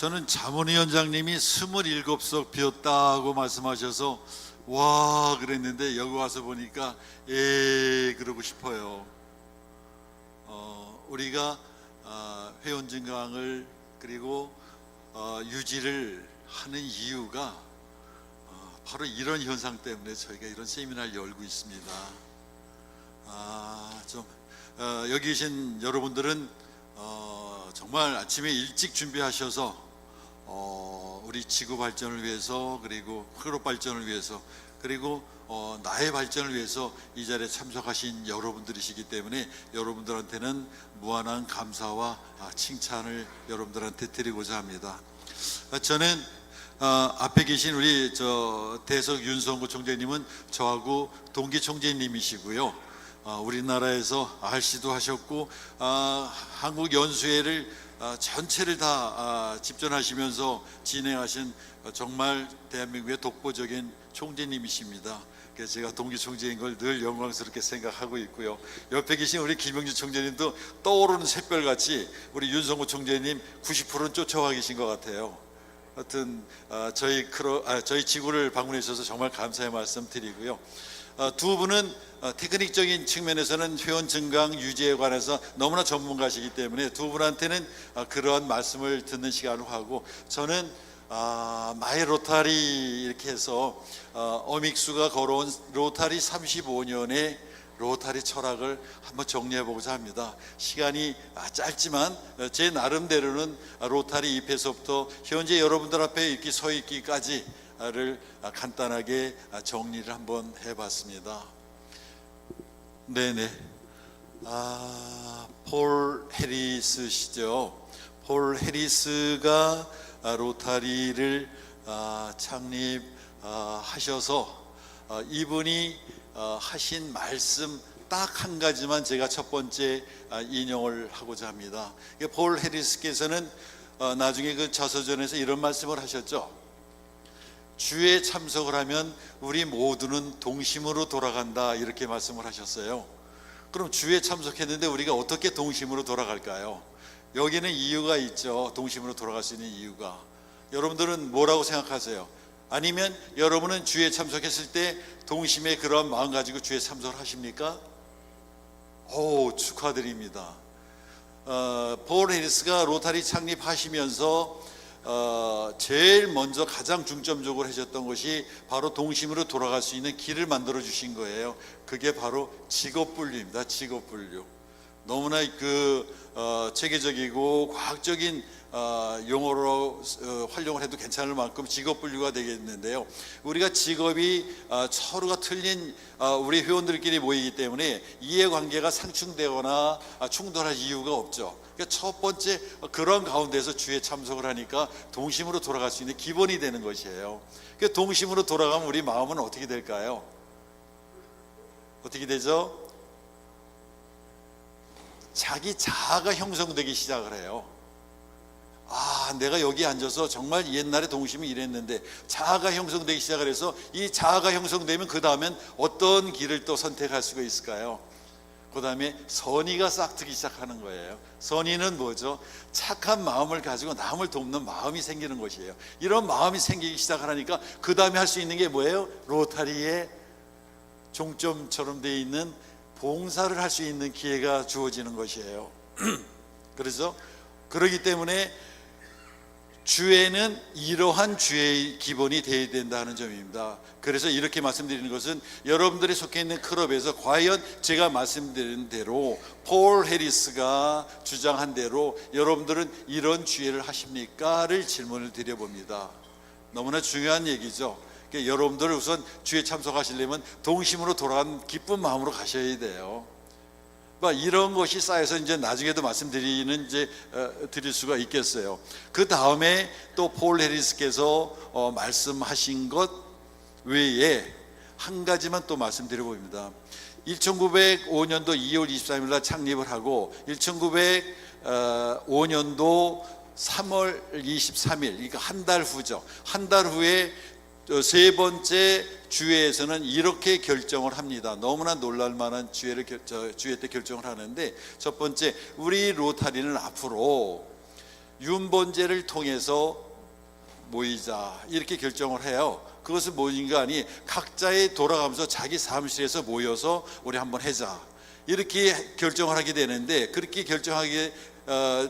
저는 자문위원장님이 27석 비었다고 말씀하셔서 와 그랬는데 여기 와서 보니까 그러고 싶어요. 우리가 회원 증강을 그리고 유지를 하는 이유가 바로 이런 현상 때문에 저희가 이런 세미나를 열고 있습니다. 여기 계신 여러분들은 정말 아침에 일찍 준비하셔서 우리 지구 발전을 위해서, 그리고 클럽 발전을 위해서, 그리고 나의 발전을 위해서 이 자리에 참석하신 여러분들이시기 때문에 여러분들한테는 무한한 감사와 칭찬을 여러분들한테 드리고자 합니다. 저는 앞에 계신 우리 대석 윤성구 총재님은 저하고 동기 총재님이시고요. 우리나라에서 RC도 하셨고 한국 연수회를 전체를 다 집전하시면서 진행하신 정말 대한민국의 독보적인 총재님이십니다. 그래서 제가 동기 총재인 걸 늘 영광스럽게 생각하고 있고요. 옆에 계신 우리 김영주 총재님도 떠오르는 샛별같이 우리 윤성구 총재님 90%는 쫓아와 계신 것 같아요. 하여튼 저희 지구를 방문해 주셔서 정말 감사의 말씀 드리고요. 두 분은 테크닉적인 측면에서는 회원 증강 유지에 관해서 너무나 전문가시기 때문에 두 분한테는 그러한 말씀을 듣는 시간을 하고, 저는 마이 로타리 이렇게 해서 어믹수가 걸어온 로타리 35년의 로타리 철학을 한번 정리해 보고자 합니다. 시간이 짧지만 제 나름대로는 로타리 입회서부터 현재 여러분들 앞에 이렇게 서 있기까지를 간단하게 정리를 한번 해봤습니다. 네네. 폴 해리스시죠. 폴 해리스가 로타리를 창립하셔서 이분이 하신 말씀 딱 한 가지만 제가 첫 번째 인용을 하고자 합니다. 폴 해리스께서는 나중에 그 자서전에서 이런 말씀을 하셨죠. 주에 참석을 하면 우리 모두는 동심으로 돌아간다, 이렇게 말씀을 하셨어요. 그럼 주에 참석했는데 우리가 어떻게 동심으로 돌아갈까요? 여기는 이유가 있죠. 동심으로 돌아갈 수 있는 이유가. 여러분들은 뭐라고 생각하세요? 아니면 여러분은 주에 참석했을 때 동심의 그런 마음 가지고 주에 참석을 하십니까? 축하드립니다. 폴 해리스가 로타리 창립하시면서 제일 먼저 가장 중점적으로 하셨던 것이 바로 동심으로 돌아갈 수 있는 길을 만들어 주신 거예요. 그게 바로 직업분류입니다. 직업분류. 너무나 체계적이고 과학적인 용어로 활용을 해도 괜찮을 만큼 직업분류가 되겠는데요. 우리가 직업이 서로가 틀린 우리 회원들끼리 모이기 때문에 이해관계가 상충되거나 충돌할 이유가 없죠. 그러니까 첫 번째 그런 가운데서 주에 참석을 하니까 동심으로 돌아갈 수 있는 기본이 되는 것이에요. 그러니까 동심으로 돌아가면 우리 마음은 어떻게 될까요? 어떻게 되죠? 자기 자아가 형성되기 시작을 해요. 내가 여기 앉아서 정말 옛날에 동심이 이랬는데, 자아가 형성되기 시작을 해서 이 자아가 형성되면 그 다음엔 어떤 길을 또 선택할 수가 있을까요? 그 다음에 선의가 싹트기 시작하는 거예요. 선의는 뭐죠? 착한 마음을 가지고 남을 돕는 마음이 생기는 것이에요. 이런 마음이 생기기 시작하니까 그 다음에 할 수 있는 게 뭐예요? 로타리의 종점처럼 되어 있는 봉사를 할 수 있는 기회가 주어지는 것이에요. 그래서 그렇기 때문에 주에는 이러한 주의 기본이 되어야 된다는 점입니다. 그래서 이렇게 말씀드리는 것은 여러분들이 속해 있는 클럽에서 과연 제가 말씀드린 대로 폴 해리스가 주장한 대로 여러분들은 이런 주의를 하십니까?를 질문을 드려봅니다. 너무나 중요한 얘기죠. 그러니까 여러분들 우선 주에 참석하시려면 동심으로 돌아간 기쁜 마음으로 가셔야 돼요. 이런 것이 쌓여서 이제 나중에도 드릴 수가 있겠어요. 그 다음에 또 폴 해리스께서 말씀하신 것 외에 한 가지만 또 말씀드려 봅니다. 1905년도 2월 23일 날 창립을 하고 1905년도 3월 23일, 그러니까 한 달 후죠. 한 달 후에 세 번째 주회에서는 이렇게 결정을 합니다. 너무나 놀랄만한 주회 때 결정을 하는데, 첫 번째, 우리 로타리는 앞으로 윤본제를 통해서 모이자 이렇게 결정을 해요. 그것은 뭐인가니 각자의 돌아가면서 자기 사무실에서 모여서 우리 한번 하자 이렇게 결정을 하게 되는데, 그렇게 결정하게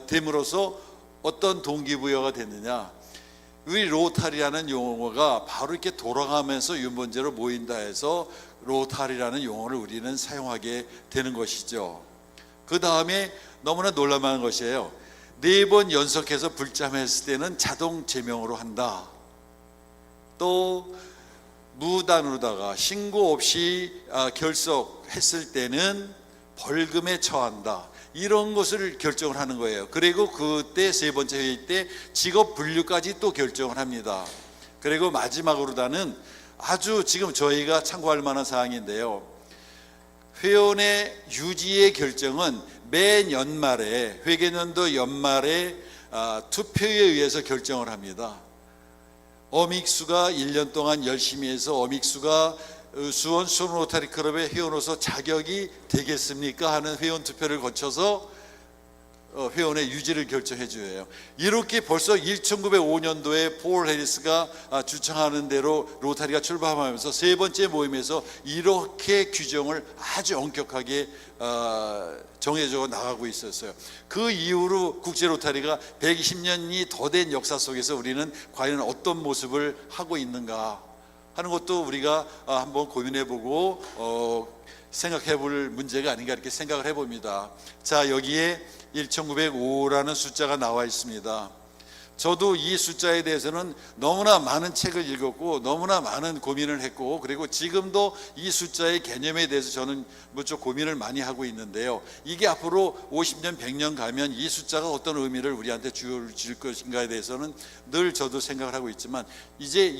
됨으로써 어떤 동기부여가 됐느냐, 우리 로타리라는 용어가 바로 이렇게 돌아가면서 윤본제로 모인다 해서 로타리라는 용어를 우리는 사용하게 되는 것이죠. 그 다음에 너무나 놀랄만한 것이에요. 4번 연속해서 불참했을 때는 자동 제명으로 한다. 또 무단으로다가 신고 없이 결석했을 때는 벌금에 처한다. 이런 것을 결정을 하는 거예요. 그리고 그때 3번째 회의 때 직업 분류까지 또 결정을 합니다. 그리고 마지막으로다는 아주 지금 저희가 참고할 만한 사항인데요, 회원의 유지의 결정은 매 연말에 회계년도 연말에 투표에 의해서 결정을 합니다. 어믹수가 1년 동안 열심히 해서 어믹수가 수원 로타리 클럽의 회원으로서 자격이 되겠습니까 하는 회원 투표를 거쳐서 회원의 유지를 결정해 줘요. 이렇게 벌써 1905년도에 폴 해리스가 주창하는 대로 로타리가 출범하면서 3번째 모임에서 이렇게 규정을 아주 엄격하게 정해져 나가고 있었어요. 그 이후로 국제 로타리가 120년이 더 된 역사 속에서 우리는 과연 어떤 모습을 하고 있는가 하는 것도 우리가 한번 고민해보고 생각해볼 문제가 아닌가 이렇게 생각을 해봅니다. 자, 여기에 1905라는 숫자가 나와 있습니다. 저도 이 숫자에 대해서는 너무나 많은 책을 읽었고 너무나 많은 고민을 했고, 그리고 지금도 이 숫자의 개념에 대해서 저는 무척 고민을 많이 하고 있는데요, 이게 앞으로 50년 100년 가면 이 숫자가 어떤 의미를 우리한테 줄 것인가에 대해서는 늘 저도 생각을 하고 있지만, 이제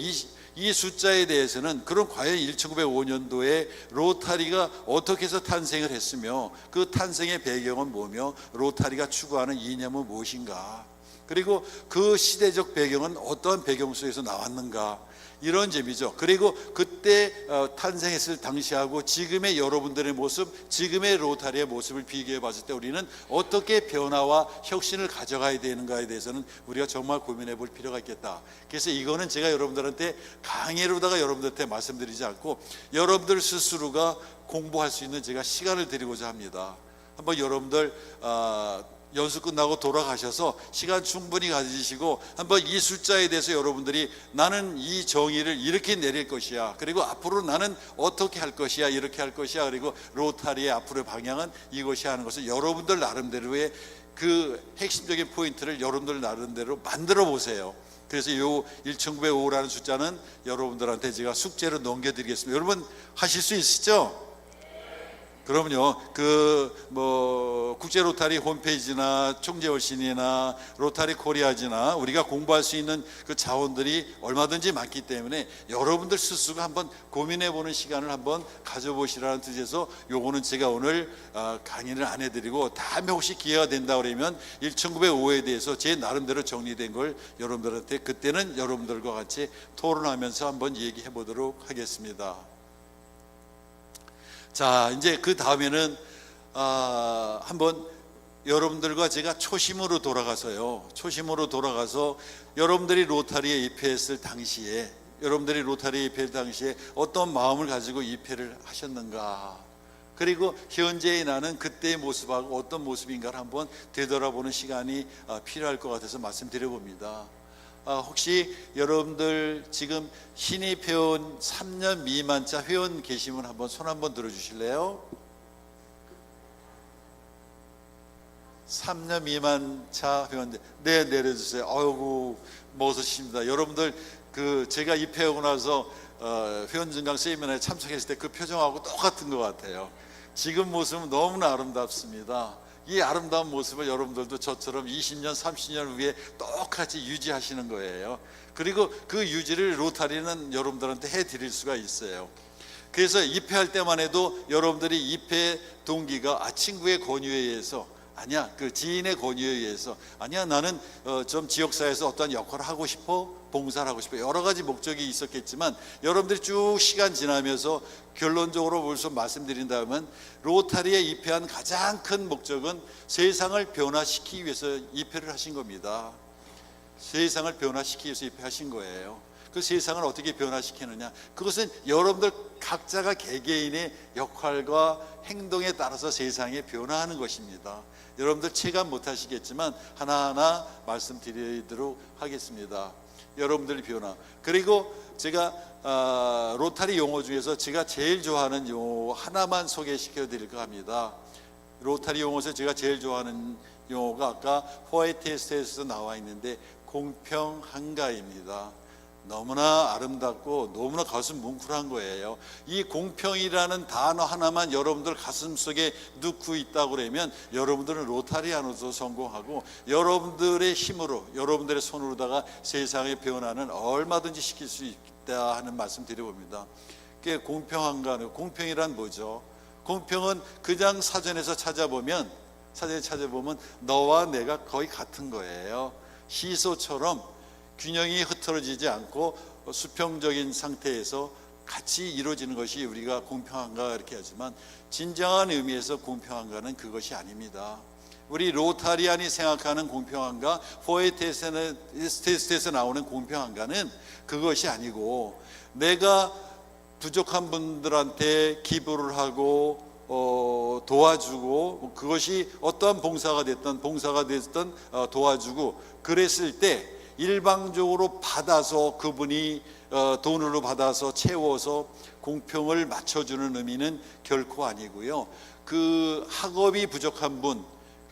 이 숫자에 대해서는 그럼 과연 1905년도에 로타리가 어떻게 해서 탄생을 했으며 그 탄생의 배경은 뭐며 로타리가 추구하는 이념은 무엇인가, 그리고 그 시대적 배경은 어떠한 배경 속에서 나왔는가, 이런 점이죠. 그리고 그때 탄생했을 당시하고 지금의 여러분들의 모습, 지금의 로타리의 모습을 비교해 봤을 때 우리는 어떻게 변화와 혁신을 가져가야 되는가에 대해서는 우리가 정말 고민해 볼 필요가 있겠다. 그래서 이거는 제가 여러분들한테 강의로다가 여러분들한테 말씀드리지 않고 여러분들 스스로가 공부할 수 있는 제가 시간을 드리고자 합니다. 한번 여러분들 연수 끝나고 돌아가셔서 시간 충분히 가지시고 한번 이 숫자에 대해서 여러분들이 나는 이 정의를 이렇게 내릴 것이야, 그리고 앞으로 나는 어떻게 할 것이야, 이렇게 할 것이야, 그리고 로타리의 앞으로의 방향은 이것이 하는 것을 여러분들 나름대로의 그 핵심적인 포인트를 여러분들 나름대로 만들어 보세요. 그래서 이 1905라는 숫자는 여러분들한테 제가 숙제로 넘겨드리겠습니다. 여러분 하실 수 있으시죠? 그럼요. 국제 로타리 홈페이지나 총재월신이나 로타리 코리아지나 우리가 공부할 수 있는 그 자원들이 얼마든지 많기 때문에 여러분들 스스로 한번 고민해 보는 시간을 한번 가져보시라는 뜻에서 요거는 제가 오늘 강의를 안 해드리고, 다음에 혹시 기회가 된다 그러면 1905에 대해서 제 나름대로 정리된 걸 여러분들한테 그때는 여러분들과 같이 토론하면서 한번 얘기해 보도록 하겠습니다. 자, 이제 그 다음에는 한번 여러분들과 제가 초심으로 돌아가서 여러분들이 로타리에 입회했을 당시에, 어떤 마음을 가지고 입회를 하셨는가, 그리고 현재의 나는 그때의 모습하고 어떤 모습인가를 한번 되돌아보는 시간이 필요할 것 같아서 말씀드려봅니다. 혹시 여러분들 지금 신입 회원 3년 미만차 회원 계시면 한번 손 한번 들어주실래요? 3년 미만차 회원들, 네, 내려주세요. 아이고 멋있습니다. 여러분들 제가 입회하고 나서 회원 증강 세미나에 참석했을 때 그 표정하고 똑같은 것 같아요. 지금 모습은 너무나 아름답습니다. 이 아름다운 모습을 여러분들도 저처럼 20년, 30년 후에 똑같이 유지하시는 거예요. 그리고 그 유지를 로타리는 여러분들한테 해드릴 수가 있어요. 그래서 입회할 때만 해도 여러분들이 입회 동기가 친구의 권유에 의해서 아니야, 그 지인의 권유에 의해서, 아니야, 나는 좀 지역사회에서 어떤 역할을 하고 싶어, 봉사를 하고 싶어, 여러 가지 목적이 있었겠지만 여러분들이 쭉 시간 지나면서 결론적으로 벌써 말씀드린다면 로타리에 입회한 가장 큰 목적은 세상을 변화시키기 위해서 입회를 하신 겁니다. 세상을 변화시키기 위해서 입회하신 거예요. 그 세상을 어떻게 변화시키느냐, 그것은 여러분들 각자가 개개인의 역할과 행동에 따라서 세상이 변화하는 것입니다. 여러분들 체감 못하시겠지만 하나하나 말씀드리도록 하겠습니다. 여러분들의 변화. 그리고 제가 로타리 용어 중에서 제가 제일 좋아하는 용어 하나만 소개시켜 드릴까 합니다. 로타리 용어에서 제가 제일 좋아하는 용어가 아까 포에티스트에서 나와 있는데 공평한가입니다. 너무나 아름답고 너무나 가슴 뭉클한 거예요. 이 공평이라는 단어 하나만 여러분들 가슴 속에 넣고 있다고 그러면 여러분들은 로타리안으로서 성공하고 여러분들의 힘으로, 여러분들의 손으로다가 세상의 변화는 얼마든지 시킬 수 있다 하는 말씀 드려봅니다. 그게 공평한가, 공평이란 뭐죠? 공평은 그냥 사전에서 찾아보면 너와 내가 거의 같은 거예요. 시소처럼 균형이 흐트러지지 않고 수평적인 상태에서 같이 이루어지는 것이 우리가 공평한가 이렇게 하지만, 진정한 의미에서 공평한가는 그것이 아닙니다. 우리 로타리안이 생각하는 공평한가, 포에티스트에서 나오는 공평한가는 그것이 아니고, 내가 부족한 분들한테 기부를 하고 도와주고, 그것이 어떠한 봉사가 됐던 도와주고 그랬을 때 일방적으로 받아서 그분이 돈으로 받아서 채워서 공평을 맞춰주는 의미는 결코 아니고요. 그 학업이 부족한 분,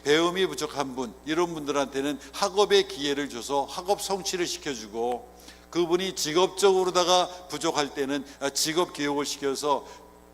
배움이 부족한 분, 이런 분들한테는 학업의 기회를 줘서 학업 성취를 시켜주고, 그분이 직업적으로다가 부족할 때는 직업 교육을 시켜서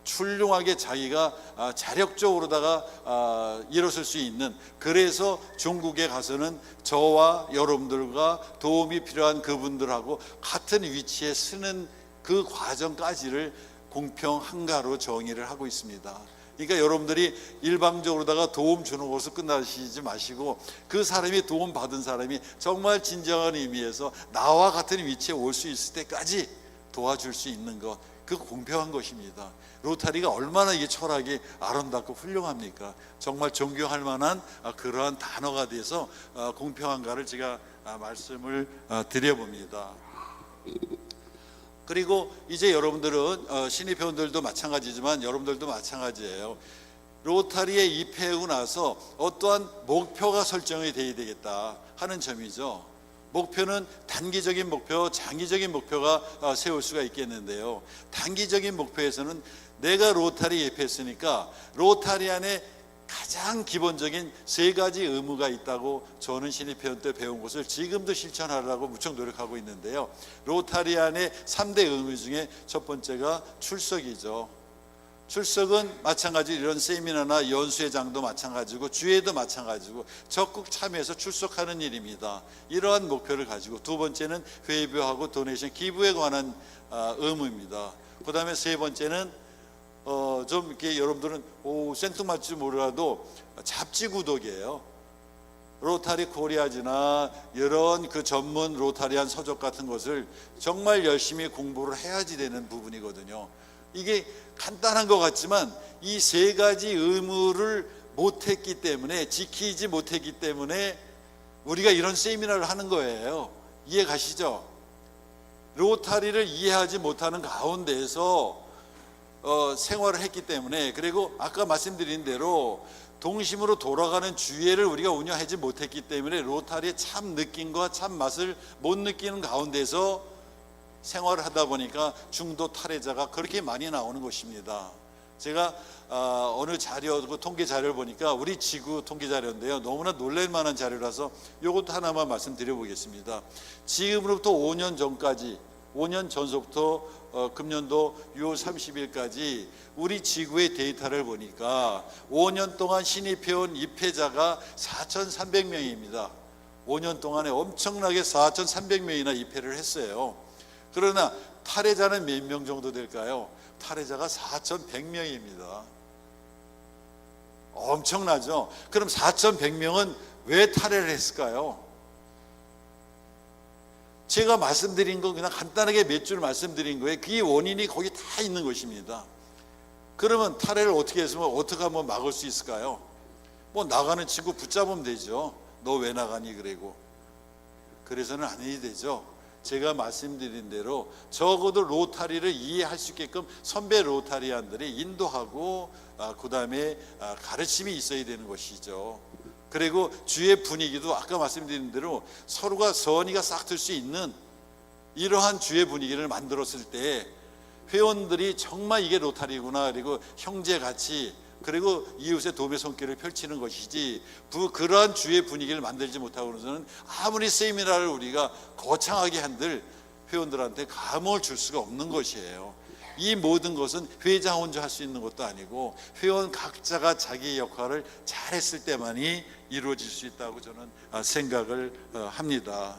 훌륭하게 자기가 자력적으로다가 일어설 수 있는, 그래서 중국에 가서는 저와 여러분들과 도움이 필요한 그분들하고 같은 위치에 쓰는 그 과정까지를 공평한가로 정의를 하고 있습니다. 그러니까 여러분들이 일방적으로다가 도움 주는 것으로 끝나시지 마시고, 그 사람이 도움 받은 사람이 정말 진정한 의미에서 나와 같은 위치에 올 수 있을 때까지 도와줄 수 있는 것, 그 공평한 것입니다. 로타리가 얼마나 이게 철학이 아름답고 훌륭합니까? 정말 존경할 만한 그러한 단어가 돼서 공평한가를 제가 말씀을 드려봅니다. 그리고 이제 여러분들은 신입회원들도 마찬가지지만 여러분들도 마찬가지예요. 로타리에 입회하고 나서 어떠한 목표가 설정이 돼야 되겠다 하는 점이죠. 목표는 단기적인 목표, 장기적인 목표가 세울 수가 있겠는데요. 단기적인 목표에서는 내가 로타리에 입회했으니까 로타리 안에 가장 기본적인 3가지 의무가 있다고 저는 신입회원 때 배운 것을 지금도 실천하려고 무척 노력하고 있는데요. 로타리 안에 3대 의무 중에 첫 번째가 출석이죠. 출석은 마찬가지로 이런 세미나나 연수회장도 마찬가지고 주회도 마찬가지고 적극 참여해서 출석하는 일입니다. 이러한 목표를 가지고, 두 번째는 회비하고 도네이션, 기부에 관한 의무입니다. 그 다음에 세 번째는 좀 이렇게 여러분들은 생뚱맞지 몰라도 잡지 구독이에요. 로타리 코리아지나 이런 그 전문 로타리안 서적 같은 것을 정말 열심히 공부를 해야지 되는 부분이거든요. 이게 간단한 것 같지만 이 3가지 의무를 못했기 때문에, 지키지 못했기 때문에 우리가 이런 세미나를 하는 거예요. 이해 가시죠? 로타리를 이해하지 못하는 가운데에서 생활을 했기 때문에, 그리고 아까 말씀드린 대로 동심으로 돌아가는 주회를 우리가 운영하지 못했기 때문에 로타리의 참 느낌과 참 맛을 못 느끼는 가운데서 생활을 하다 보니까 중도 탈회자가 그렇게 많이 나오는 것입니다. 제가 어느 자료, 통계 자료를 보니까 우리 지구 통계 자료인데요, 너무나 놀랄 만한 자료라서 이것도 하나만 말씀드려 보겠습니다. 지금으로부터 5년 전까지, 5년 전서부터 금년도 6월 30일까지 우리 지구의 데이터를 보니까 5년 동안 신입회원 입회자가 4,300명입니다. 5년 동안에 엄청나게 4,300명이나 입회를 했어요. 그러나 탈회자는 몇 명 정도 될까요? 탈회자가 4,100명입니다. 엄청나죠. 그럼 4,100명은 왜 탈회를 했을까요? 제가 말씀드린 거 그냥 간단하게 몇 줄 말씀드린 거예요. 그 원인이 거기 다 있는 것입니다. 그러면 탈회를 어떻게 했으면 어떻게 하면 막을 수 있을까요? 뭐 나가는 친구 붙잡으면 되죠. 너 왜 나가니 그러고. 그래서는 아니 되죠. 제가 말씀드린 대로 적어도 로타리를 이해할 수 있게끔 선배 로타리안들이 인도하고 그 다음에 가르침이 있어야 되는 것이죠. 그리고 주의 분위기도 아까 말씀드린 대로 서로가 선의가 싹틀 수 있는 이러한 주의 분위기를 만들었을 때 회원들이 정말 이게 로타리구나, 그리고 형제같이, 그리고 이웃의 도움의 손길을 펼치는 것이지, 그러한 주의 분위기를 만들지 못하고 그러서는 아무리 세미나를 우리가 거창하게 한들 회원들한테 감흥을 줄 수가 없는 것이에요. 이 모든 것은 회장 혼자 할 수 있는 것도 아니고 회원 각자가 자기 역할을 잘했을 때만이 이루어질 수 있다고 저는 생각을 합니다.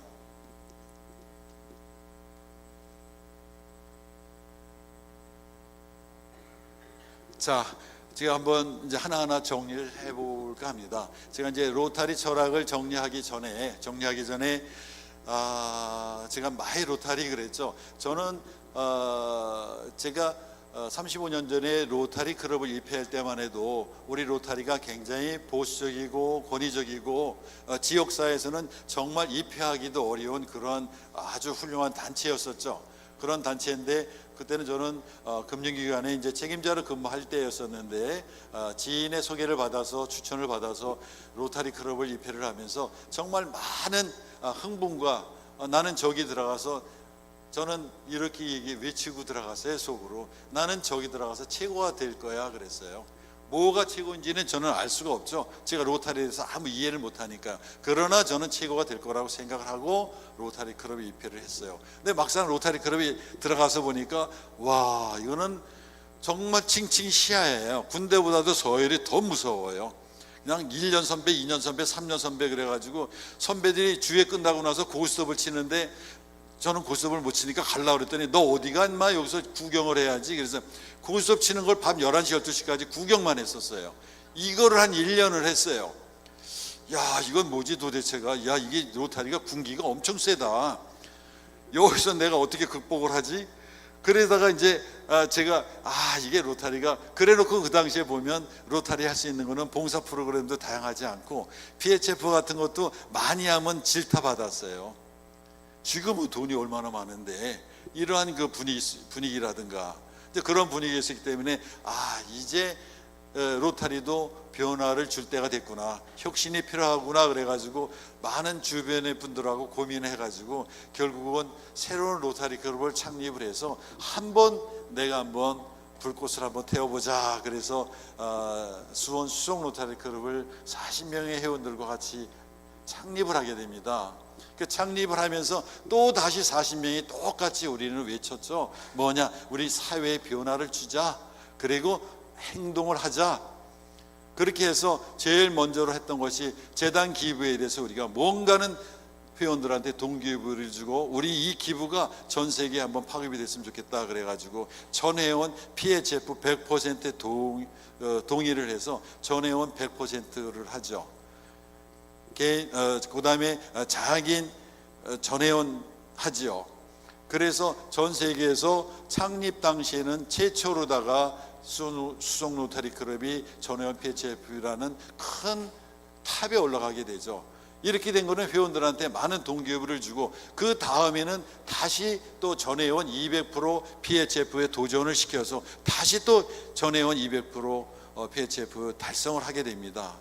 자, 제가 한번 이제 하나하나 정리를 해볼까 합니다. 제가 이제 로타리 철학을 정리하기 전에 제가 마이 로타리 그랬죠. 저는 제가 35년 전에 로타리 클럽을 입회할 때만 해도 우리 로타리가 굉장히 보수적이고 권위적이고 지역사회에서는 정말 입회하기도 어려운 그런 아주 훌륭한 단체였었죠. 그런 단체인데 그때는 저는 금융기관에 이제 책임자로 근무할 때였었는데 지인의 소개를 받아서 추천을 받아서 로타리 클럽을 입회를 하면서 정말 많은 흥분과 나는 저기 들어가서 저는 이렇게 외치고 들어갔어요. 속으로 나는 저기 들어가서 최고가 될 거야 그랬어요. 뭐가 최고인지는 저는 알 수가 없죠. 제가 로타리에 대해서 아무 이해를 못하니까. 그러나 저는 최고가 될 거라고 생각을 하고 로타리 클럽에 입회를 했어요. 근데 막상 로타리 클럽에 들어가서 보니까 와, 이거는 정말 칭칭 시야예요. 군대보다도 서열이 더 무서워요. 그냥 1년 선배, 2년 선배, 3년 선배 그래가지고 선배들이 주회 끝나고 나서 고스톱을 치는데 저는 고스톱을 못 치니까 가려고 그랬더니 너 어디가 인마 여기서 구경을 해야지. 그래서 고스톱 치는 걸 밤 11시 12시까지 구경만 했었어요. 이거를 한 1년을 했어요. 야, 이건 뭐지 도대체가. 야, 이게 로타리가 군기가 엄청 세다. 여기서 내가 어떻게 극복을 하지? 그러다가 이제 제가 이게 로타리가 그래놓고 그 당시에 보면 로타리 할 수 있는 거는 봉사 프로그램도 다양하지 않고 PHF 같은 것도 많이 하면 질타 받았어요. 지금은 돈이 얼마나 많은데 이러한 그 분위기라든가 이제 그런 분위기가 있었기 때문에 이제 로타리도 변화를 줄 때가 됐구나, 혁신이 필요하구나 그래가지고 많은 주변의 분들하고 고민해가지고 결국은 새로운 로타리 클럽을 창립을 해서 내가 한번 불꽃을 한번 태워보자. 그래서 수원 수성 로타리 클럽을 40명의 회원들과 같이 창립을 하게 됩니다. 그 창립을 하면서 또 다시 40명이 똑같이 우리는 외쳤죠. 뭐냐, 우리 사회에 변화를 주자, 그리고 행동을 하자. 그렇게 해서 제일 먼저로 했던 것이 재단 기부에 대해서 우리가 뭔가는 회원들한테 동기부여를 주고 우리 이 기부가 전 세계에 한번 파급이 됐으면 좋겠다 그래가지고 전 회원 PHF 100% 동의를 해서 전 회원 100%를 하죠. 그 다음에 자긴 전회원 하지요. 그래서 전 세계에서 창립 당시에는 최초로다가 수성 로타리 클럽이 전회원 PHF라는 큰 탑에 올라가게 되죠. 이렇게 된 거는 회원들한테 많은 동기부여를 주고 그 다음에는 다시 또 전회원 200% PHF에 도전을 시켜서 다시 또 전회원 200% PHF 달성을 하게 됩니다.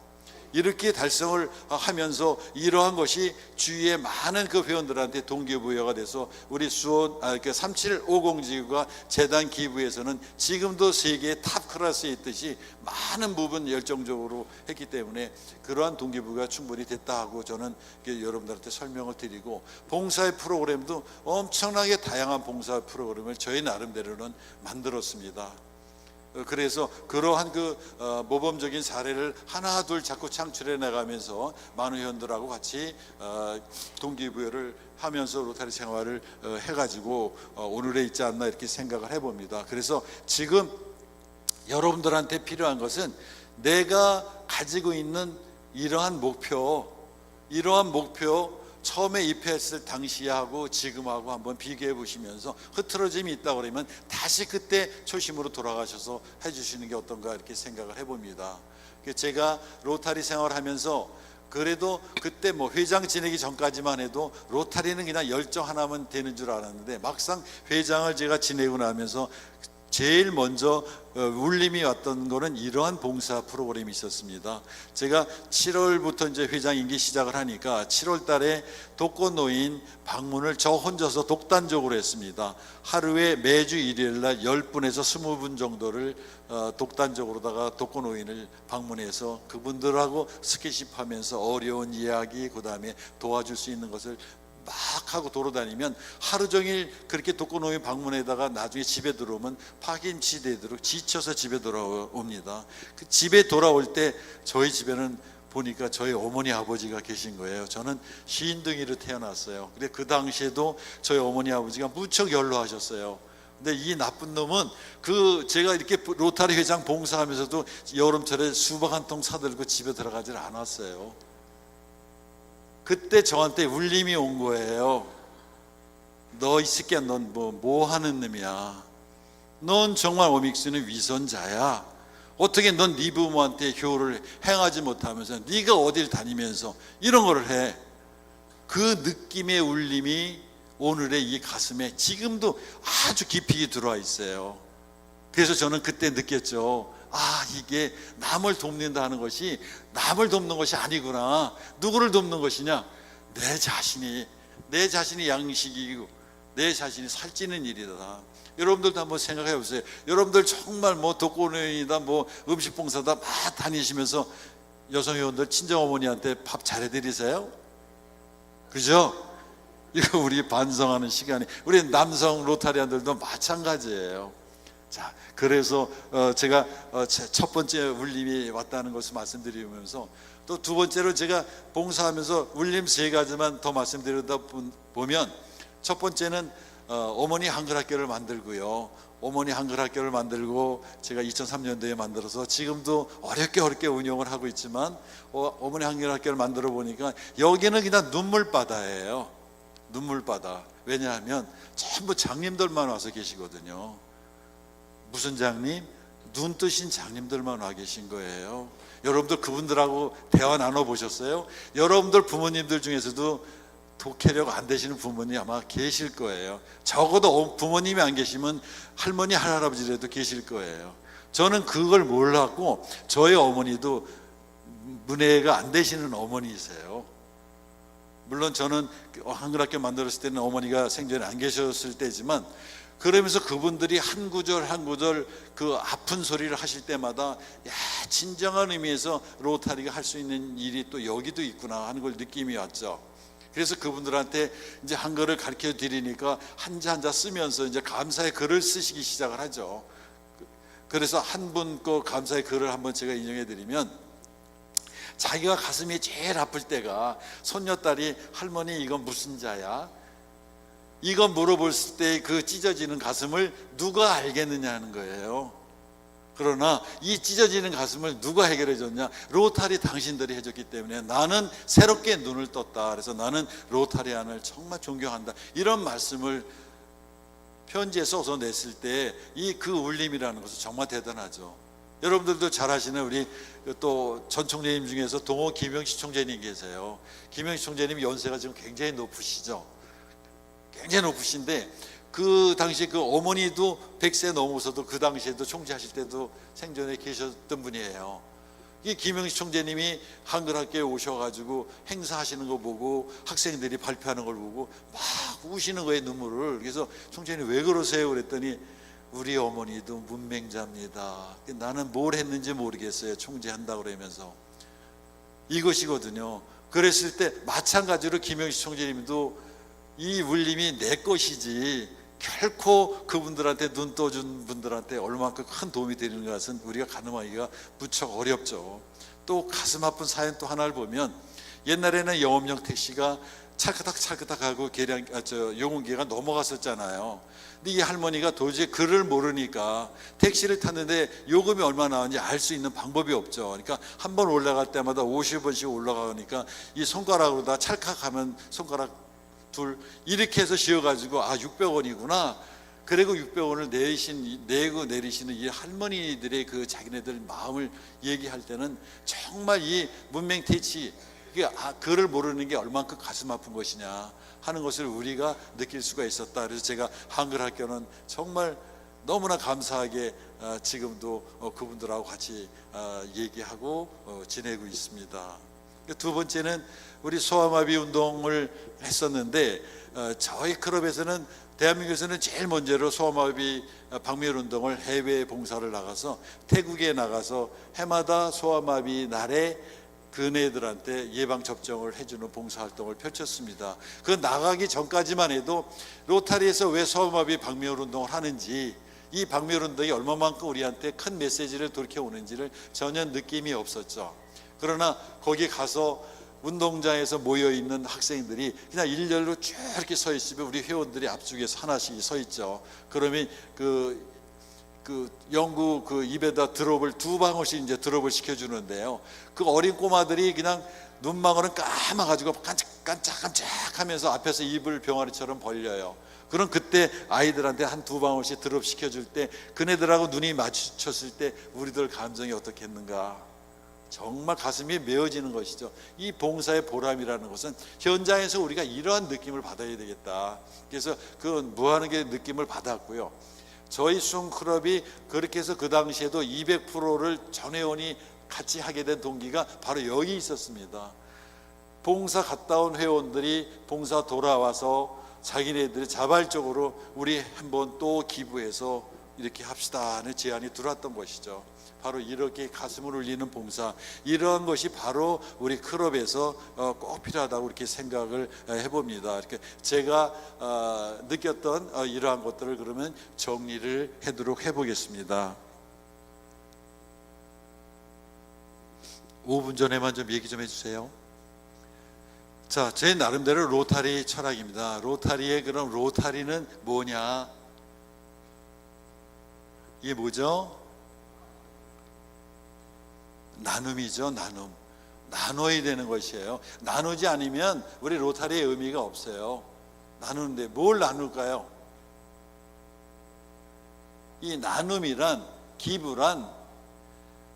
이렇게 달성을 하면서 이러한 것이 주위의 많은 그 회원들한테 동기부여가 돼서 우리 수원 3750 지구가 재단 기부에서는 지금도 세계의 탑 클래스에 있듯이 많은 부분 열정적으로 했기 때문에 그러한 동기부여가 충분히 됐다 하고 저는 여러분들한테 설명을 드리고, 봉사의 프로그램도 엄청나게 다양한 봉사 프로그램을 저희 나름대로는 만들었습니다. 그래서 그러한 그 모범적인 사례를 하나 둘 자꾸 창출해 나가면서 많은 회원들하고 같이 동기부여를 하면서 로타리 생활을 해가지고 오늘에 있지 않나 이렇게 생각을 해봅니다. 그래서 지금 여러분들한테 필요한 것은 내가 가지고 있는 이러한 목표 처음에 입회했을 당시하고 지금하고 한번 비교해 보시면서 흐트러짐이 있다 그러면 다시 그때 초심으로 돌아가셔서 해주시는 게 어떤가 이렇게 생각을 해봅니다. 제가 로타리 생활하면서 그래도 그때 뭐 회장 지내기 전까지만 해도 로타리는 그냥 열정 하나면 되는 줄 알았는데, 막상 회장을 제가 지내고 나면서 제일 먼저 울림이 왔던 거는 이러한 봉사 프로그램이 있었습니다. 제가 7월부터 이제 회장 임기 시작을 하니까 7월 달에 독거노인 방문을 저 혼자서 독단적으로 했습니다. 하루에 매주 일요일 날 10분에서 20분 정도를 독단적으로다가 독거노인을 방문해서 그분들하고 스킨십하면서 어려운 이야기, 그 다음에 도와줄 수 있는 것을 막 하고 돌아다니면 하루 종일 그렇게 독거노인 방문에다가 나중에 집에 들어오면 파김치되도록 지쳐서 집에 돌아옵니다. 그 집에 돌아올 때 저희 집에는 보니까 저희 어머니 아버지가 계신 거예요. 저는 쉰둥이로 태어났어요. 근데 그 당시에도 저희 어머니 아버지가 무척 연로하셨어요. 근데 이 나쁜 놈은 제가 이렇게 로타리 회장 봉사하면서도 여름철에 수박 한 통 사들고 집에 들어가질 않았어요. 그때 저한테 울림이 온 거예요. 너 이 새끼야, 넌 뭐 하는 놈이야. 넌 정말 오믹스는 위선자야. 어떻게 넌 네 부모한테 효를 행하지 못하면서 네가 어딜 다니면서 이런 거를 해. 그 느낌의 울림이 오늘의 이 가슴에 지금도 아주 깊이 들어와 있어요. 그래서 저는 그때 느꼈죠. 이게 남을 돕는다 하는 것이 남을 돕는 것이 아니구나. 누구를 돕는 것이냐? 내 자신이 양식이고 내 자신이 살찌는 일이다. 여러분들도 한번 생각해 보세요. 여러분들 정말 뭐 독거노인이다, 뭐 음식봉사다 막 다니시면서 여성회원들 친정어머니한테 밥 잘해드리세요? 그죠? 이거 우리 반성하는 시간이, 우리 남성 로타리안들도 마찬가지예요. 자, 그래서 제가 첫 번째 울림이 왔다는 것을 말씀드리면서, 또 두 번째로 제가 봉사하면서 울림 세 가지만 더 말씀드리다 보면, 첫 번째는 어머니 한글학교를 만들고요. 어머니 한글학교를 만들고 제가 2003년도에 만들어서 지금도 어렵게 운영을 하고 있지만, 어머니 한글학교를 만들어 보니까 여기는 그냥 눈물바다예요. 눈물바다. 왜냐하면 전부 장님들만 와서 계시거든요. 무슨 장님? 눈 뜨신 장님들만 와 계신 거예요. 여러분들 그분들하고 대화 나눠보셨어요? 여러분들 부모님들 중에서도 독해력 안 되시는 부모님 아마 계실 거예요. 적어도 부모님이 안 계시면 할머니, 할아버지라도 계실 거예요. 저는 그걸 몰랐고, 저희 어머니도 문해가 안 되시는 어머니이세요. 물론 저는 한글학교 만들었을 때는 어머니가 생전에 안 계셨을 때지만, 그러면서 그분들이 한 구절 한 구절 그 아픈 소리를 하실 때마다, 야, 진정한 의미에서 로타리가 할 수 있는 일이 또 여기도 있구나 하는 걸 느낌이 왔죠. 그래서 그분들한테 이제 한글을 가르쳐 드리니까 한자 한자 쓰면서 이제 감사의 글을 쓰시기 시작을 하죠. 그래서 한 분 거 감사의 글을 한번 제가 인용해 드리면, 자기가 가슴이 제일 아플 때가 손녀딸이 할머니 이건 무슨 자야? 이거 물어볼 때 그 찢어지는 가슴을 누가 알겠느냐 하는 거예요. 그러나 이 찢어지는 가슴을 누가 해결해 줬냐? 로타리 당신들이 해줬기 때문에 나는 새롭게 눈을 떴다. 그래서 나는 로타리안을 정말 존경한다. 이런 말씀을 편지에 써서 냈을 때 이 그 울림이라는 것은 정말 대단하죠. 여러분들도 잘 아시는 우리 또 전 총재님 중에서 동호 김영식 총재님 계세요. 김영식 총재님 연세가 지금 굉장히 높으시죠. 굉장히 높으신데, 그 당시에 그 어머니도 100세 넘어서도 그 당시에도 총재하실 때도 생전에 계셨던 분이에요. 이 김영식 총재님이 한글학교에 오셔가지고 행사하시는 거 보고 학생들이 발표하는 걸 보고 막 우시는 거예요, 눈물을. 그래서 총재님 왜 그러세요? 그랬더니 우리 어머니도 문맹자입니다. 나는 뭘 했는지 모르겠어요, 총재한다고 그러면서. 이것이거든요. 그랬을 때 마찬가지로 김영식 총재님도 이 울림이 내 것이지 결코 그분들한테 눈 떠준 분들한테 얼마만큼 큰 도움이 되는 것은 우리가 가늠하기가 무척 어렵죠. 또 가슴 아픈 사연 또 하나를 보면, 옛날에는 영업용 택시가 찰크닥찰크닥하고 용운기가 넘어갔었잖아요. 근데 이 할머니가 도저히 글을 모르니까 택시를 탔는데 요금이 얼마 나왔는지 알 수 있는 방법이 없죠. 그러니까 한 번 올라갈 때마다 50원씩 올라가니까 이 손가락으로 다 찰칵하면 손가락 둘 이렇게 해서 씌워가지고 600원이구나. 그리고 600원을 내고 내리시는 이 할머니들의 그 자기네들 마음을 얘기할 때는 정말 이 문맹 퇴치, 글을 모르는 게 얼만큼 가슴 아픈 것이냐 하는 것을 우리가 느낄 수가 있었다. 그래서 제가 한글 학교는 정말 너무나 감사하게 지금도 그분들하고 같이 얘기하고 지내고 있습니다. 두 번째는 우리 소아마비 운동을 했었는데 저희 클럽에서는 대한민국에서는 제일 먼저로 소아마비 박멸 운동을 해외 봉사를 나가서 태국에 나가서 해마다 소아마비 날에 그네들한테 예방 접종을 해주는 봉사활동을 펼쳤습니다. 그 나가기 전까지만 해도 로타리에서 왜 소아마비 박멸 운동을 하는지, 이 박멸 운동이 얼마만큼 우리한테 큰 메시지를 돌켜오는지를 전혀 느낌이 없었죠. 그러나 거기 가서 운동장에서 모여있는 학생들이 그냥 일렬로 쭉 이렇게 서 있으면 우리 회원들이 앞쪽에서 하나씩 서 있죠. 그러면 그 영구 입에다 드롭을 2방울씩 이제 드롭을 시켜주는데요. 그 어린 꼬마들이 그냥 눈망울은 감아가지고 깜짝깜짝 하면서 앞에서 입을 병아리처럼 벌려요. 그럼 그때 아이들한테 한 2방울씩 드롭 시켜줄 때 그네들하고 눈이 마주쳤을 때 우리들 감정이 어떻겠는가. 정말 가슴이 메어지는 것이죠. 이 봉사의 보람이라는 것은 현장에서 우리가 이러한 느낌을 받아야 되겠다. 그래서 그 무한하게 느낌을 받았고요. 저희 수영클럽이 그렇게 해서 그 당시에도 200%를 전 회원이 같이 하게 된 동기가 바로 여기 있었습니다. 봉사 갔다 온 회원들이 봉사 돌아와서 자기네들이 자발적으로 우리 한번 또 기부해서 이렇게 합시다 하는 제안이 들어왔던 것이죠. 바로 이렇게 가슴을 울리는 봉사, 이러한 것이 바로 우리 클럽에서 꼭 필요하다고 이렇게 생각을 해봅니다. 이렇게 제가 느꼈던 이러한 것들을 그러면 정리를 하도록 해보겠습니다. 5분 전에만 좀 얘기 좀 해주세요. 자, 제 나름대로 로타리 철학입니다. 로타리의 그럼 로타리는 뭐냐? 이게 뭐죠? 나눔이죠. 나눠야 되는 것이에요. 나누지 않으면 우리 로타리의 의미가 없어요. 나누는데 뭘 나눌까요? 이 나눔이란, 기부란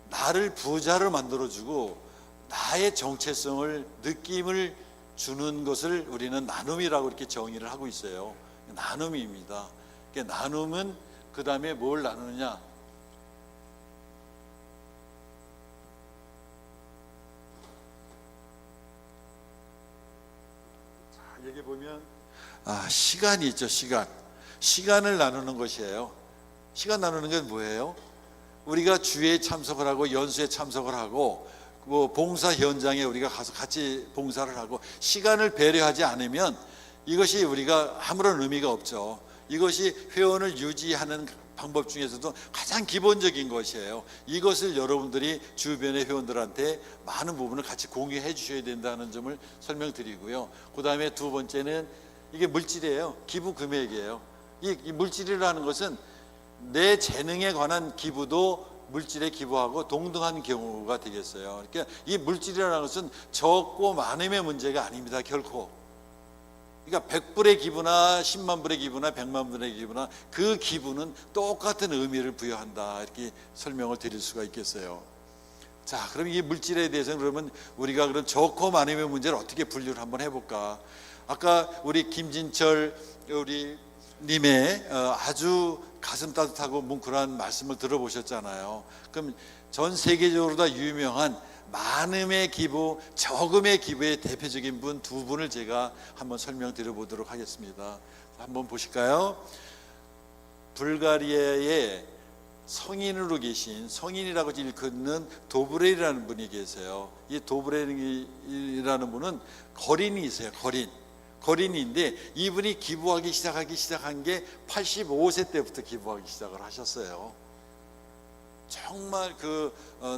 나를 부자로 만들어주고 나의 정체성을, 느낌을 주는 것을 우리는 나눔이라고 이렇게 정의를 하고 있어요. 나눔입니다. 나눔은 그 다음에 뭘 나누느냐? 여기 보면 시간이 있죠. 시간을 나누는 것이에요. 시간 나누는 건 뭐예요? 우리가 주에 참석을 하고 연수에 참석을 하고 봉사 현장에 우리가 가서 같이 봉사를 하고 시간을 배려하지 않으면 이것이 우리가 아무런 의미가 없죠. 이것이 회원을 유지하는 방법 중에서도 가장 기본적인 것이에요. 이것을 여러분들이 주변의 회원들한테 많은 부분을 같이 공유해 주셔야 된다는 점을 설명드리고요. 그 다음에 두 번째는 이게 물질이에요. 기부 금액이에요. 이 물질이라는 것은 내 재능에 관한 기부도 물질에 기부하고 동등한 경우가 되겠어요. 그러니까 이 물질이라는 것은 적고 많음의 문제가 아닙니다. 결코. 그러니까 100불의 기부나 10만 불의 기부나 100만 불의 기부나 그 기부는 똑같은 의미를 부여한다. 이렇게 설명을 드릴 수가 있겠어요. 자, 그럼 이 물질에 대해서는 그러면 우리가 그런 적고 많음의 문제를 어떻게 분류를 한번 해볼까? 아까 우리 김진철 우리 님의 아주 가슴 따뜻하고 뭉클한 말씀을 들어보셨잖아요. 그럼 전 세계적으로 다 유명한 많음의 기부, 적음의 기부의 대표적인 분 두 분을 제가 한번 설명드려 보도록 하겠습니다. 한번 보실까요? 불가리아의 성인으로 계신, 성인이라고 일컫는 도브렐이라는 분이 계세요. 이 도브렐이라는 분은 거린이세요. 거린인데 이분이 기부하기 시작한 게 85세 때부터 기부하기 시작을 하셨어요. 정말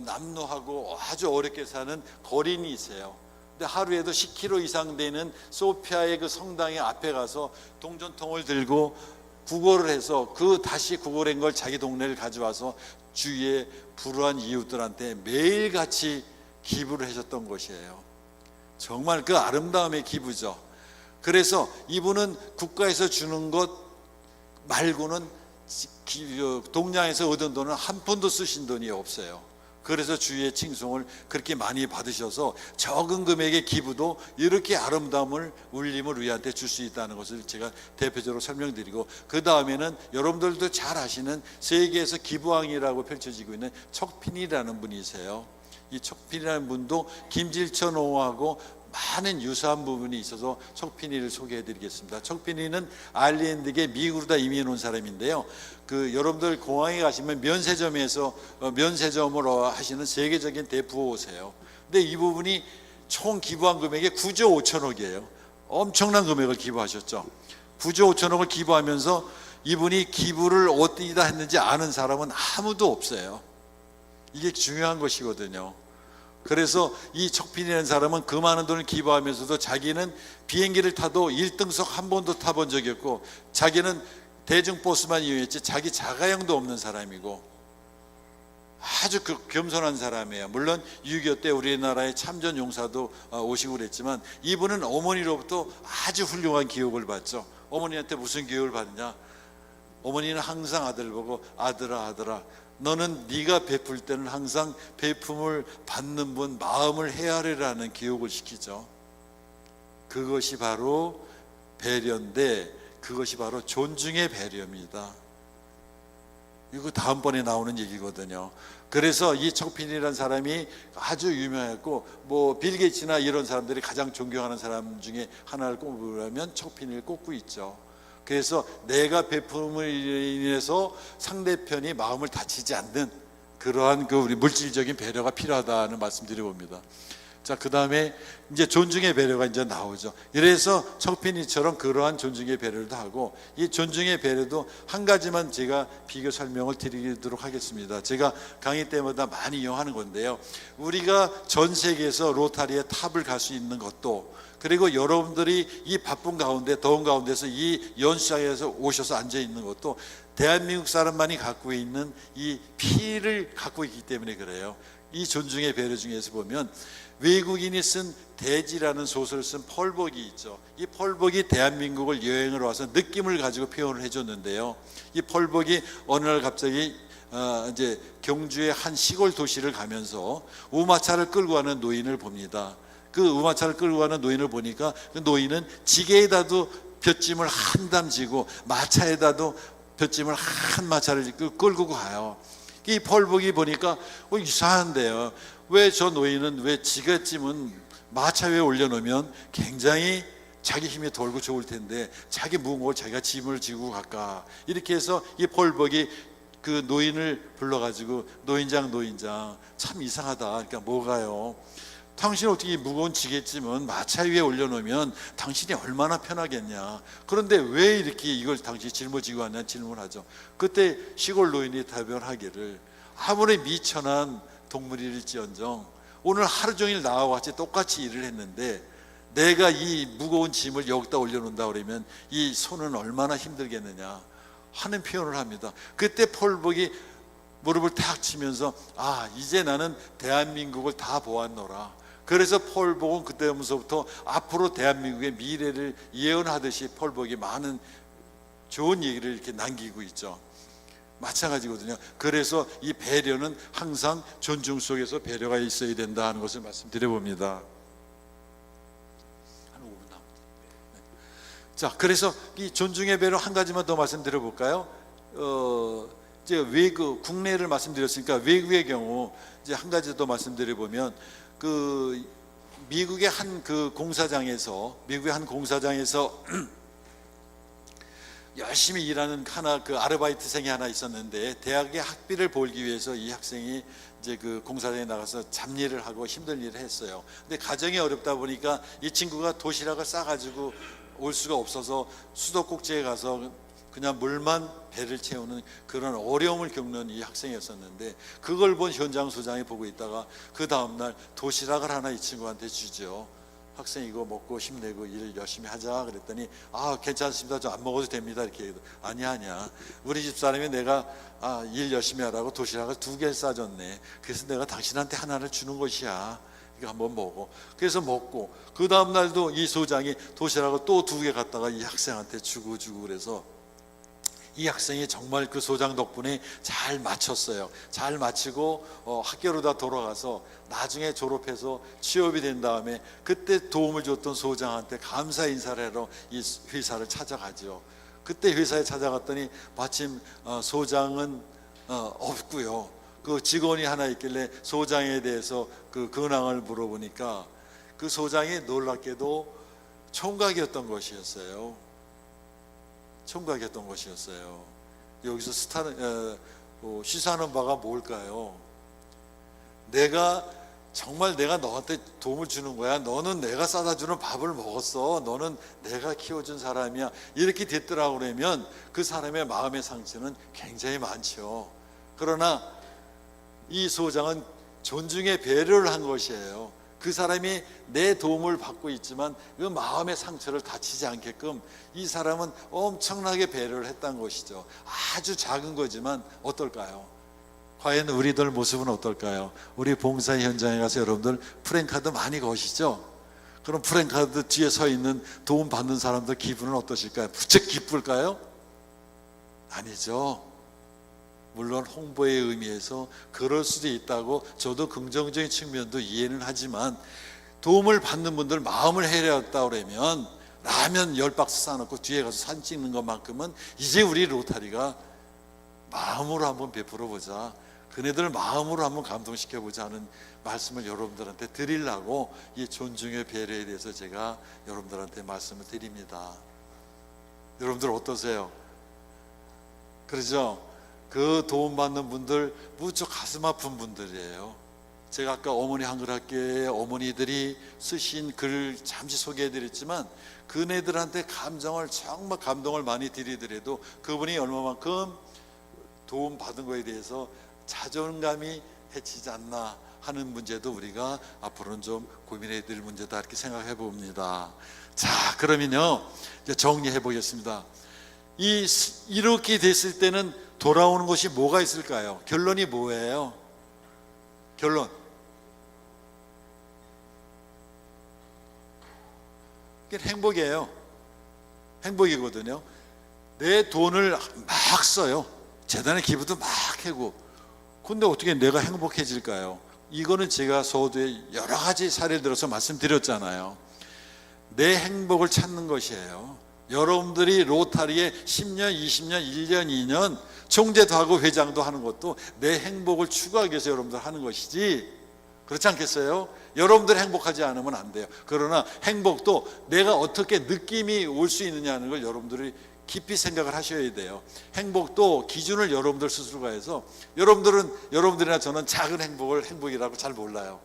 남노하고 아주 어렵게 사는 거린이세요. 근데 하루에도 10km 이상 되는 소피아의 그 성당의 앞에 가서 동전통을 들고 구걸을 해서 그 다시 구걸한 걸 자기 동네를 가져와서 주위에 불우한 이웃들한테 매일같이 기부를 하셨던 것이에요. 정말 그 아름다움의 기부죠. 그래서 이분은 국가에서 주는 것 말고는 동양에서 얻은 돈은 한 푼도 쓰신 돈이 없어요. 그래서 주위의 칭송을 그렇게 많이 받으셔서 적은 금액의 기부도 이렇게 아름다움을 울림을 우리한테 줄 수 있다는 것을 제가 대표적으로 설명드리고, 그 다음에는 여러분들도 잘 아시는 세계에서 기부왕이라고 펼쳐지고 있는 척핀이라는 분이세요. 이 척핀이라는 분도 김질천 왕하고 많은 유사한 부분이 있어서 척핀이를 소개해드리겠습니다. 척핀이는 아일랜드계 미국으로 다 이민 온 사람인데요. 여러분들 공항에 가시면 면세점에서 면세점으로 하시는 세계적인 대부호세요. 근데 이 부분이 총 기부한 금액이 9조 5천억이에요. 엄청난 금액을 기부하셨죠. 9조 5천억을 기부하면서 이분이 기부를 어디다 했는지 아는 사람은 아무도 없어요. 이게 중요한 것이거든요. 그래서 이 척핀이라는 사람은 그 많은 돈을 기부하면서도 자기는 비행기를 타도 1등석 한 번도 타본 적이 없고, 자기는 대중버스만 이용했지 자기 자가용도 없는 사람이고 아주 겸손한 사람이에요. 물론 6.25 때 우리나라의 참전용사도 오시고 그랬지만 이분은 어머니로부터 아주 훌륭한 교육을 받죠. 어머니한테 무슨 교육을 받느냐, 어머니는 항상 아들 보고 아들아 아들아, 너는 네가 베풀 때는 항상 베품을 받는 분 마음을 헤아리라는 교육을 시키죠. 그것이 바로 배려인데, 그것이 바로 존중의 배려입니다. 이거 다음번에 나오는 얘기거든요. 그래서 이 척핀이라는 사람이 아주 유명했고, 빌 게이츠나 이런 사람들이 가장 존경하는 사람 중에 하나를 꼽으라면 척핀이를 꼽고 있죠. 그래서 내가 베품을 인해서 상대편이 마음을 다치지 않는 그러한 우리 물질적인 배려가 필요하다는 말씀드려봅니다. 자, 그 다음에 이제 존중의 배려가 이제 나오죠. 이래서 척핀이처럼 그러한 존중의 배려도 하고, 이 존중의 배려도 한 가지만 제가 비교 설명을 드리도록 하겠습니다. 제가 강의 때마다 많이 이용하는 건데요. 우리가 전 세계에서 로타리의 탑을 갈 수 있는 것도, 그리고 여러분들이 이 바쁜 가운데 더운 가운데서 이 연수장에서 오셔서 앉아 있는 것도 대한민국 사람만이 갖고 있는 이 피를 갖고 있기 때문에 그래요. 이 존중의 배려 중에서 보면 외국인이 쓴 대지라는 소설을 쓴 펄복이 있죠. 이 펄복이 대한민국을 여행을 와서 느낌을 가지고 표현을 해줬는데요. 이 펄복이 어느 날 갑자기 이제 경주의 한 시골 도시를 가면서 우마차를 끌고 가는 노인을 봅니다. 그 우마차를 끌고 가는 노인을 보니까 그 노인은 지게에다도 볏짐을 한 담 지고 마차에다도 볏짐을 한 마차를 끌고 가요. 이 펄복이 보니까 이상한데요. 왜 저 노인은 왜 지게짐은 마차 위에 올려놓으면 굉장히 자기 힘이 돌고 좋을 텐데 자기 무거운 걸 자기가 짐을 지고 갈까? 이렇게 해서 이 펄복이 그 노인을 불러가지고 노인장 참 이상하다. 그러니까 뭐가요? 당신 어떻게 이 무거운 지게짐은 마차 위에 올려놓으면 당신이 얼마나 편하겠냐. 그런데 왜 이렇게 이걸 당신이 짊어지고 왔냐 질문하죠. 그때 시골 노인이 답변하기를, 아무리 미천한 동물일지언정 오늘 하루 종일 나와 같이 똑같이 일을 했는데 내가 이 무거운 짐을 여기다 올려놓는다 그러면 이 손은 얼마나 힘들겠느냐 하는 표현을 합니다. 그때 펄복이 무릎을 탁 치면서 이제 나는 대한민국을 다 보았노라. 그래서 펄복은 그때부터 앞으로 대한민국의 미래를 예언하듯이 펄복이 많은 좋은 얘기를 이렇게 남기고 있죠. 마찬가지거든요. 그래서 이 배려는 항상 존중 속에서 배려가 있어야 된다 하는 것을 말씀드려 봅니다. 한 5분 남았습니다. 자, 그래서 이 존중의 배려 한 가지만 더 말씀드려 볼까요? 제가 국내를 말씀드렸으니까 외국의 경우 이제 한 가지 더 말씀드려 보면, 미국의 한 공사장에서 열심히 일하는 아르바이트생이 하나 있었는데, 대학의 학비를 벌기 위해서 이 학생이 이제 공사장에 나가서 잡일을 하고 힘든 일을 했어요. 근데 가정이 어렵다 보니까 이 친구가 도시락을 싸가지고 올 수가 없어서 수도꼭지에 가서 그냥 물만 배를 채우는 그런 어려움을 겪는 이 학생이었었는데, 그걸 본 현장 소장이 보고 있다가 그 다음날 도시락을 하나 이 친구한테 주죠. 학생 이거 먹고 힘내고 일 열심히 하자 그랬더니 괜찮습니다. 저 안 먹어도 됩니다. 이렇게 얘기해도 아니야. 우리 집사람이 내가 일 열심히 하라고 도시락을 2개를 싸줬네. 그래서 내가 당신한테 하나를 주는 것이야. 이거 한번 먹어. 그래서 먹고 그 다음 날도 이 소장이 도시락을 또 2개 갖다가 이 학생한테 주고 그래서 이 학생이 정말 그 소장 덕분에 잘 마쳤어요. 잘 마치고 학교로 다 돌아가서 나중에 졸업해서 취업이 된 다음에 그때 도움을 줬던 소장한테 감사 인사를 하러 이 회사를 찾아가죠. 그때 회사에 찾아갔더니 마침 소장은 없고요. 그 직원이 하나 있길래 소장에 대해서 그 근황을 물어보니까 그 소장이 놀랍게도 총각이었던 것이었어요. 총각이었던 것이었어요. 여기서 시사하는 바가 뭘까요? 정말 내가 너한테 도움을 주는 거야. 너는 내가 싸다 주는 밥을 먹었어. 너는 내가 키워준 사람이야. 이렇게 됐더라고 그러면 그 사람의 마음의 상처는 굉장히 많죠. 그러나 이 소장은 존중의 배려를 한 것이에요. 그 사람이 내 도움을 받고 있지만 그 마음의 상처를 다치지 않게끔 이 사람은 엄청나게 배려를 했다는 것이죠. 아주 작은 거지만 어떨까요? 과연 우리들 모습은 어떨까요? 우리 봉사 현장에 가서 여러분들 프랜카드 많이 거시죠? 그럼 프랜카드 뒤에 서 있는 도움 받는 사람들 기분은 어떠실까요? 부쩍 기쁠까요? 아니죠. 물론 홍보의 의미에서 그럴 수도 있다고 저도 긍정적인 측면도 이해는 하지만 도움을 받는 분들 마음을 헤아렸다 그러면 라면 10박스 싸놓고 뒤에 가서 사진 찍는 것만큼은 이제 우리 로타리가 마음으로 한번 베풀어 보자, 그네들 마음으로 한번 감동시켜 보자 하는 말씀을 여러분들한테 드리려고 이 존중의 배려에 대해서 제가 여러분들한테 말씀을 드립니다. 여러분들 어떠세요? 그러죠? 그 도움받는 분들 무척 가슴 아픈 분들이에요. 제가 아까 어머니 한글학교에 어머니들이 쓰신 글을 잠시 소개해드렸지만 그네들한테 정말 감동을 많이 드리더라도 그분이 얼마만큼 도움받은 거에 대해서 자존감이 해치지 않나 하는 문제도 우리가 앞으로는 좀 고민해야 될 문제다 이렇게 생각해 봅니다. 자, 그러면요 이제 정리해 보겠습니다. 이렇게 됐을 때는 돌아오는 것이 뭐가 있을까요? 결론이 뭐예요? 결론. 그게 행복이에요. 행복이거든요. 내 돈을 막 써요. 재단의 기부도 막 하고. 근데 어떻게 내가 행복해질까요? 이거는 제가 서두에 여러 가지 사례를 들어서 말씀드렸잖아요. 내 행복을 찾는 것이에요. 여러분들이 로타리에 10년, 20년, 1년, 2년 총재도 하고 회장도 하는 것도 내 행복을 추구하기 위해서 여러분들 하는 것이지, 그렇지 않겠어요? 여러분들 행복하지 않으면 안 돼요. 그러나 행복도 내가 어떻게 느낌이 올 수 있느냐는 걸 여러분들이 깊이 생각을 하셔야 돼요. 행복도 기준을 여러분들 스스로가 해서 여러분들이나 저는 작은 행복을 행복이라고 잘 몰라요.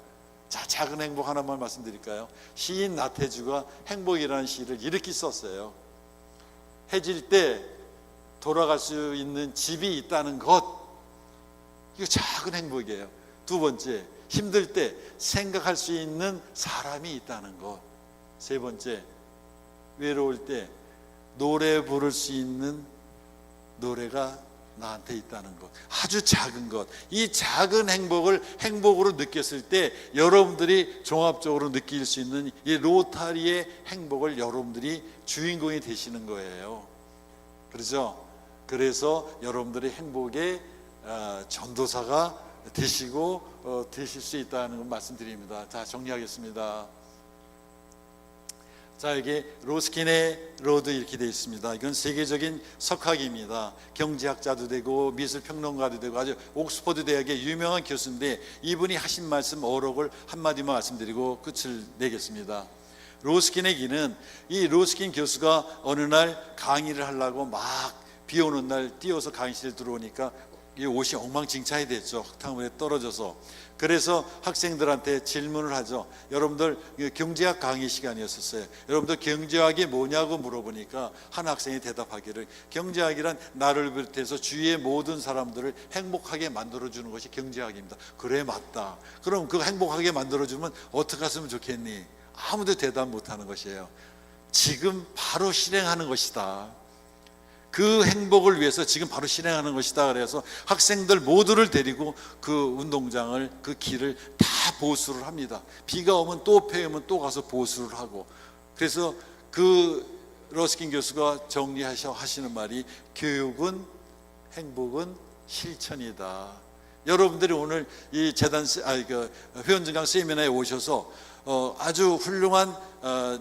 자, 작은 행복 하나만 말씀드릴까요? 시인 나태주가 행복이라는 시를 이렇게 썼어요. 해질 때 돌아갈 수 있는 집이 있다는 것, 이거 작은 행복이에요. 2번째, 힘들 때 생각할 수 있는 사람이 있다는 것. 3번째, 외로울 때 노래 부를 수 있는 노래가 나한테 있다는 것. 아주 작은 것. 이 작은 행복을 행복으로 느꼈을 때 여러분들이 종합적으로 느낄 수 있는 이 로타리의 행복을 여러분들이 주인공이 되시는 거예요. 그렇죠? 그래서 여러분들이 행복의 전도사가 되실 수 있다는 걸 말씀드립니다. 자, 정리하겠습니다. 자, 여기 로스킨의 로드 이렇게 되어 있습니다. 이건 세계적인 석학입니다. 경제학자도 되고 미술평론가도 되고 아주 옥스퍼드 대학의 유명한 교수인데 이분이 하신 말씀 어록을 한마디만 말씀드리고 끝을 내겠습니다. 로스킨의 길은, 이 로스킨 교수가 어느 날 강의를 하려고 막 비 오는 날 뛰어서 강의실에 들어오니까 이 옷이 엉망진창이 됐죠. 흙탕물에 떨어져서. 그래서 학생들한테 질문을 하죠. 여러분들, 경제학 강의 시간이었었어요. 여러분들 경제학이 뭐냐고 물어보니까 한 학생이 대답하기를, 경제학이란 나를 비롯해서 주위의 모든 사람들을 행복하게 만들어주는 것이 경제학입니다. 그래, 맞다. 그럼 그 행복하게 만들어주면 어떻게 했으면 좋겠니? 아무도 대답 못하는 것이에요. 지금 바로 실행하는 것이다. 그 행복을 위해서 지금 바로 실행하는 것이다. 그래서 학생들 모두를 데리고 그 운동장을, 그 길을 다 보수를 합니다. 비가 오면 또 패우면 또 가서 보수를 하고. 그래서 그 러스킨 교수가 하시는 말이 교육은, 행복은 실천이다. 여러분들이 오늘 이 재단 회원증강 세미나에 오셔서 아주 훌륭한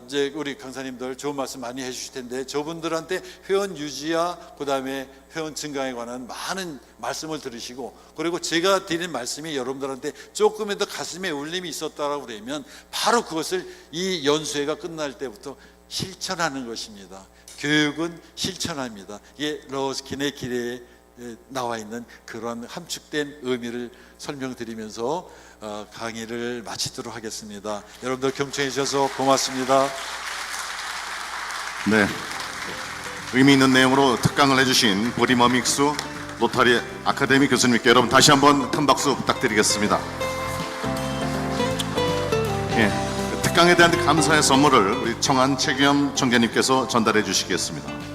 이제 우리 강사님들 좋은 말씀 많이 해주실 텐데, 저분들한테 회원 유지와 그 다음에 회원 증강에 관한 많은 말씀을 들으시고, 그리고 제가 드린 말씀이 여러분들한테 조금이라도 가슴에 울림이 있었다라고 그러면 바로 그것을 이 연수회가 끝날 때부터 실천하는 것입니다. 교육은 실천합니다. 이게 러스킨의 길에 나와 있는 그런 함축된 의미를 설명드리면서 강의를 마치도록 하겠습니다. 여러분들 경청해 주셔서 고맙습니다. 네, 의미 있는 내용으로 특강을 해주신 보리머믹스 로터리 아카데미 교수님께 여러분 다시 한번 큰 박수 부탁드리겠습니다. 예, 특강에 대한 감사의 선물을 우리 청한 최규현 총재님께서 전달해 주시겠습니다.